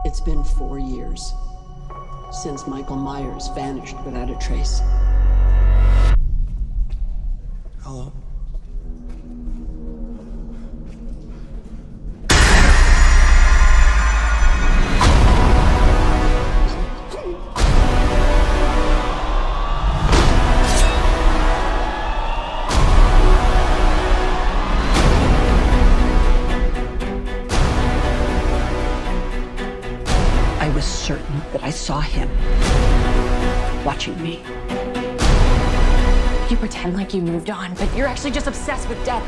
It's been 4 years since Michael Myers vanished without a trace. Hello? I was certain that I saw him watching me. You pretend like you moved on, but you're actually just obsessed with death.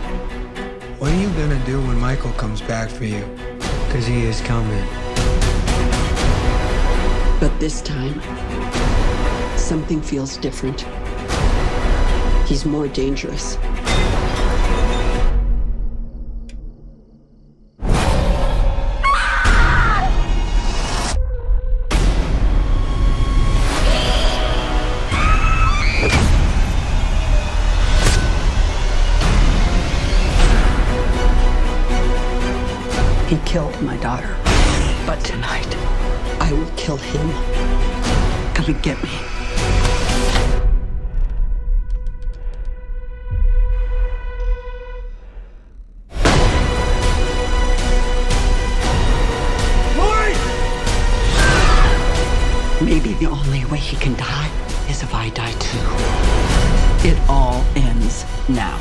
What are you gonna do when Michael comes back for you? Because he is coming. But this time, something feels different. He's more dangerous. He killed my daughter. But tonight, I will kill him. Come and get me. Maybe the only way he can die is if I die too. It all ends now.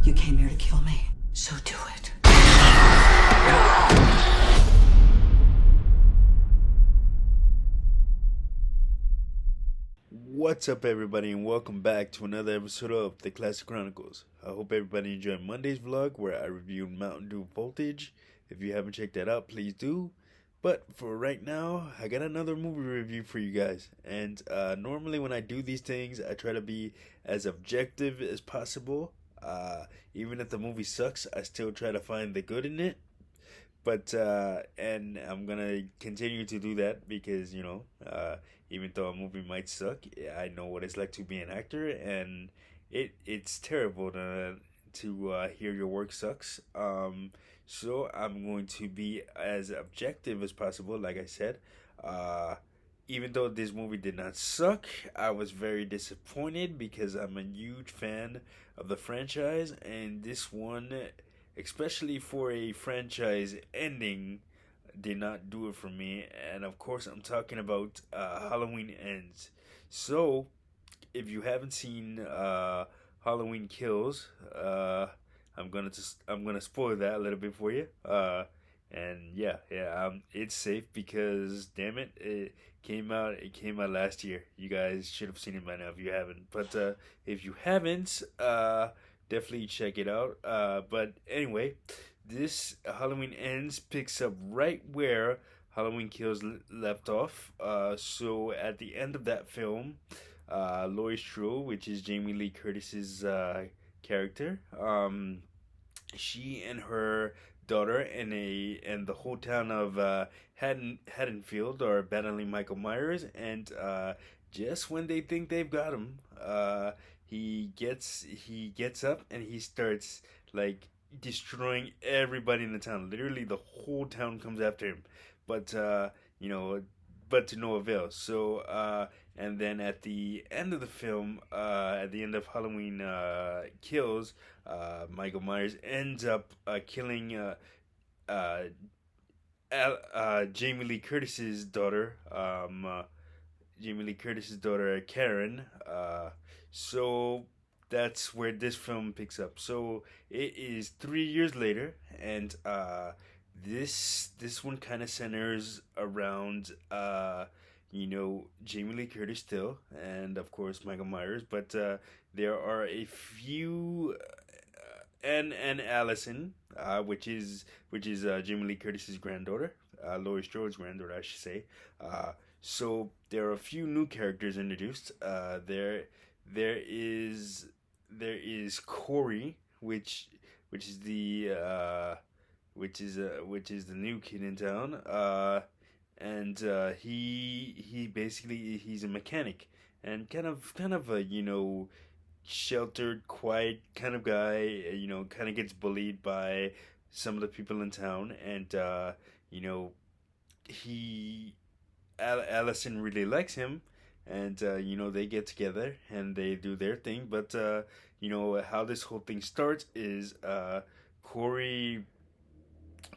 You came here to kill me, so do it. What's up, everybody, and welcome back to another episode of the Classic Chronicles. I hope everybody enjoyed Monday's vlog where I reviewed Mountain Dew Voltage. If you haven't checked that out, please do. But for right now, I got another movie review for you guys. And normally when I do these things, I try to be as objective as possible. Even if the movie sucks, I still try to find the good in it. But and I'm gonna continue to do that because even though a movie might suck, I know what it's like to be an actor, and it's terrible to hear your work sucks. So I'm going to be as objective as possible. Like I said, even though this movie did not suck, I was very disappointed because I'm a huge fan of the franchise, and this one, especially for a franchise ending, did not do it for me. And of course, I'm talking about Halloween Ends. So, if you haven't seen Halloween Kills, I'm gonna spoil that a little bit for you. And it's safe because damn it, it came out last year. You guys should have seen it by now if you haven't. But if you haven't, definitely check it out. But anyway, this Halloween Ends picks up right where Halloween Kills left off. So at the end of that film, Laurie Strode, which is Jamie Lee Curtis's character, she and her daughter and the whole town of Haddonfield are battling Michael Myers, and just when they think they've got him, he gets up and he starts like destroying everybody in the town. Literally, the whole town comes after him, but but to no avail. So, and then at the end of the film, at the end of Halloween Kills, Michael Myers ends up killing Jamie Lee Curtis's daughter, Karen. So that's where this film picks up. So it is 3 years later, and this one kind of centers around Jamie Lee Curtis still, and of course Michael Myers, but there are a few and Allison, which is Jamie Lee Curtis's granddaughter, Laurie Strode's granddaughter, I should say. So there are a few new characters introduced. There is Corey, which is which is the new kid in town. And he basically he's a mechanic and kind of a sheltered, quiet kind of guy. Kind of gets bullied by some of the people in town, and you know he Allison really likes him, and they get together and they do their thing. But how this whole thing starts is Corey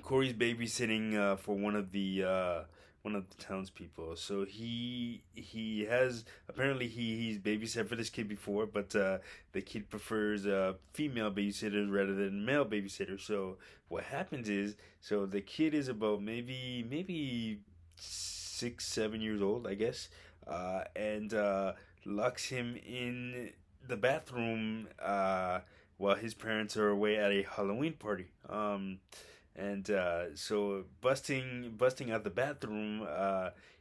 Corey's babysitting for one of the townspeople. So he has apparently he's babysat for this kid before, but the kid prefers female babysitters rather than male babysitters. So what happens is, so the kid is about maybe 6 7 years old, I guess, and locks him in the bathroom while his parents are away at a Halloween party. And so busting out the bathroom,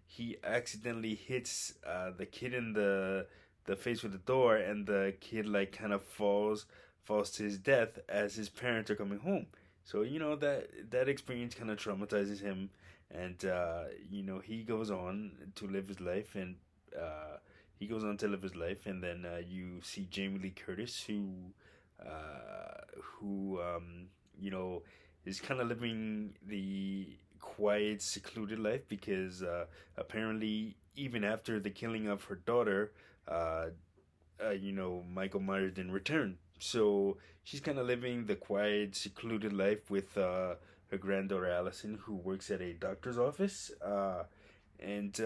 he accidentally hits the kid in the face with the door, and the kid like kind of falls to his death as his parents are coming home. So that experience kind of traumatizes him, and he goes on to live his life, and then you see Jamie Lee Curtis, who is kind of living the quiet, secluded life because apparently, even after the killing of her daughter, Michael Myers didn't return. So she's kind of living the quiet, secluded life with her granddaughter Allison, who works at a doctor's office. And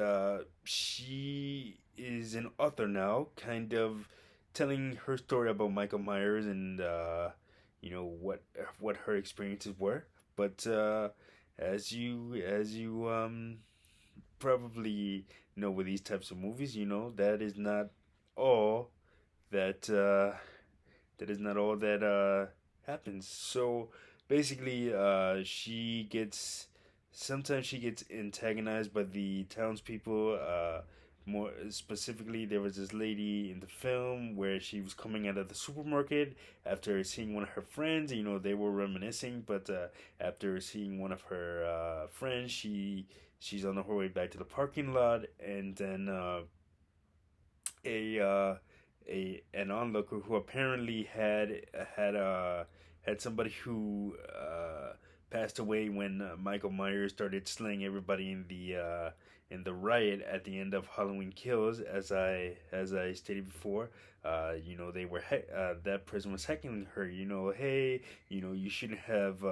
she is an author now, kind of telling her story about Michael Myers and what her experiences were. But as you probably know with these types of movies, that is not all that happens. So basically, sometimes she gets antagonized by the townspeople. More specifically, there was this lady in the film where she was coming out of the supermarket after seeing one of her friends. They were reminiscing, but after seeing one of her friends, she's on her way back to the parking lot, and then an onlooker who apparently had somebody who passed away when Michael Myers started slaying everybody in the riot at the end of Halloween Kills. As I stated before, they were that person was heckling her. Hey, you shouldn't have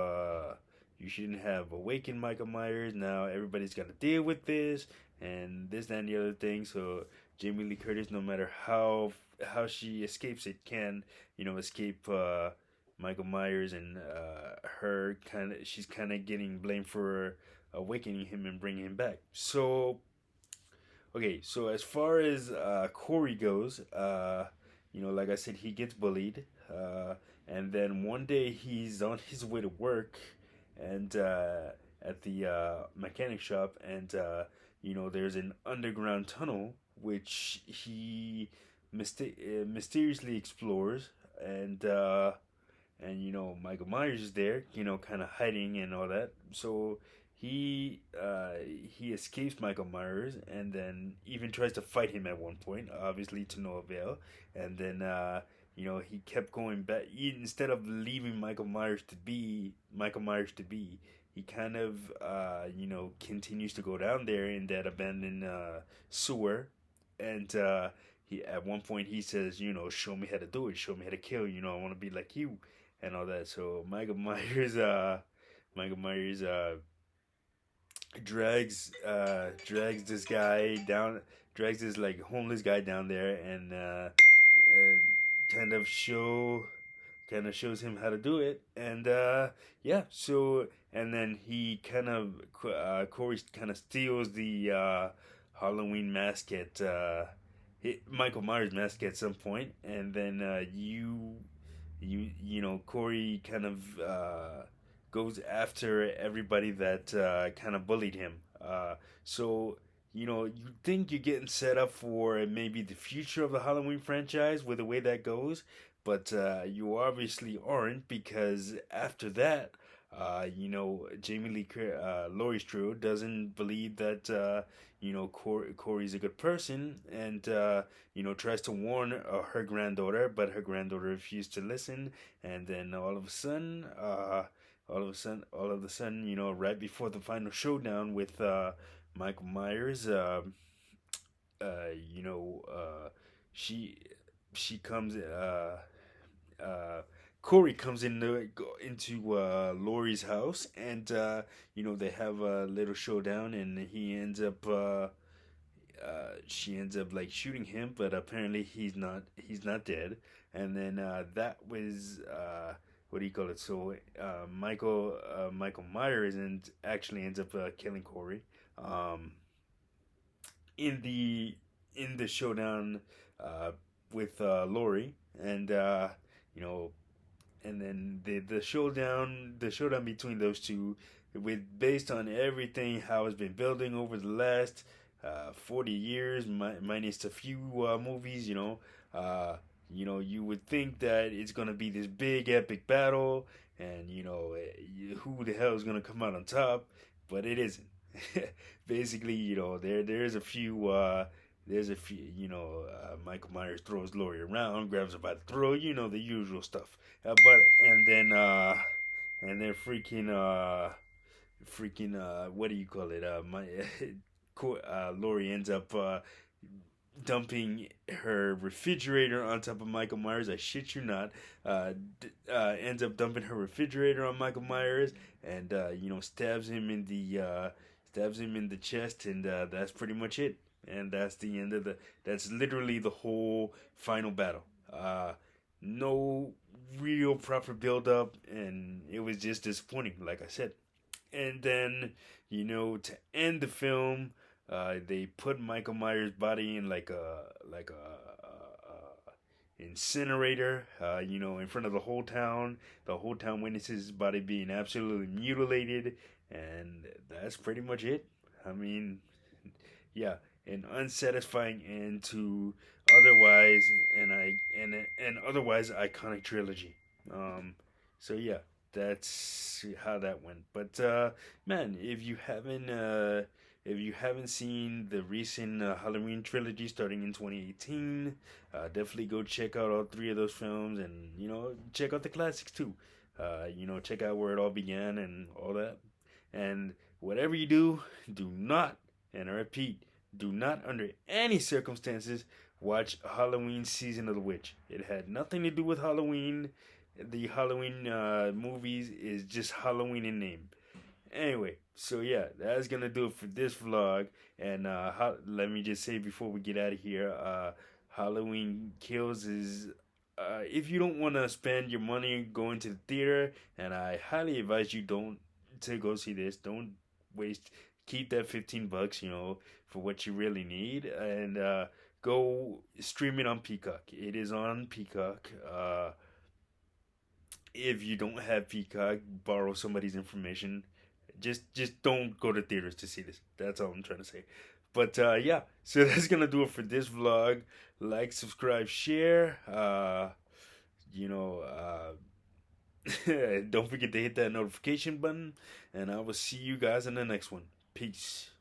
awakened Michael Myers. Now everybody's got to deal with this and this, that, and the other thing. So Jamie Lee Curtis, no matter how she escapes it, can escape Michael Myers, and she's kind of getting blamed for awakening him and bringing him back. So okay, so as far as Corey goes, like I said, he gets bullied, and then one day he's on his way to work, and at the mechanic shop, and there's an underground tunnel which he mysteriously explores, and Michael Myers is there, kind of hiding and all that. So he escapes Michael Myers, and then even tries to fight him at one point, obviously to no avail. And then he kept going back. Instead of leaving Michael Myers to be, he kind of continues to go down there in that abandoned sewer, and he at one point he says, show me how to do it, show me how to kill. I want to be like you, and all that. So Michael Myers drags this guy down, drags this like homeless guy down there, and kind of shows him how to do it, and yeah. So and then he Corey kind of steals the Halloween mask at Michael Myers mask at some point, and then Corey kind of goes after everybody that kind of bullied him. So you think you're getting set up for maybe the future of the Halloween franchise with the way that goes, but you obviously aren't, because after that, Laurie's trio doesn't believe that Corey's a good person, and tries to warn her granddaughter, but her granddaughter refused to listen. And then all of a sudden, right before the final showdown with Michael Myers, you know, she she comes. Uh, Corey comes into Laurie's house, and they have a little showdown, and he ends up. She ends up like shooting him, but apparently he's not dead. And then that was what do you call it? So Michael Myers and actually ends up killing Corey. Um, in the showdown uh, with Laurie, and you know and then the showdown between those two, with based on everything how it's been building over the last 40 years, minus a few movies. You would think that it's gonna be this big epic battle, and who the hell is gonna come out on top, but it isn't. Basically, there's a few. Michael Myers throws Laurie around, grabs her by the throat, the usual stuff. But and then what do you call it? Laurie ends up dumping her refrigerator on top of Michael Myers. I shit you not. Ends up dumping her refrigerator on Michael Myers, and stabs him in the chest, and that's pretty much it. And that's the end of that's literally the whole final battle. No real proper build up, and it was just disappointing, like I said. And then, to end the film, they put Michael Myers' body in like a incinerator, in front of the whole town. The whole town witnesses his body being absolutely mutilated, and that's pretty much it. I mean, yeah, an unsatisfying end to otherwise and otherwise iconic trilogy. So yeah, that's how that went. But man, if you haven't seen the recent Halloween trilogy starting in 2018, definitely go check out all three of those films, and check out the classics too. Check out where it all began and all that. And whatever you do, do not, and I repeat, do not under any circumstances watch Halloween Season of the Witch. It had nothing to do with Halloween. The Halloween movies is just Halloween in name. Anyway, so yeah, that's gonna do it for this vlog. And let me just say before we get out of here, Halloween Kills is if you don't want to spend your money going to the theater, and I highly advise you don't to go see this. Don't waste. Keep that $15, for what you really need, and go stream it on Peacock. It is on Peacock. If you don't have Peacock, borrow somebody's information. Just don't go to theaters to see this. That's all I'm trying to say. But yeah, so that's gonna do it for this vlog. Like, subscribe, share. Don't forget to hit that notification button, and I will see you guys in the next one. Peace.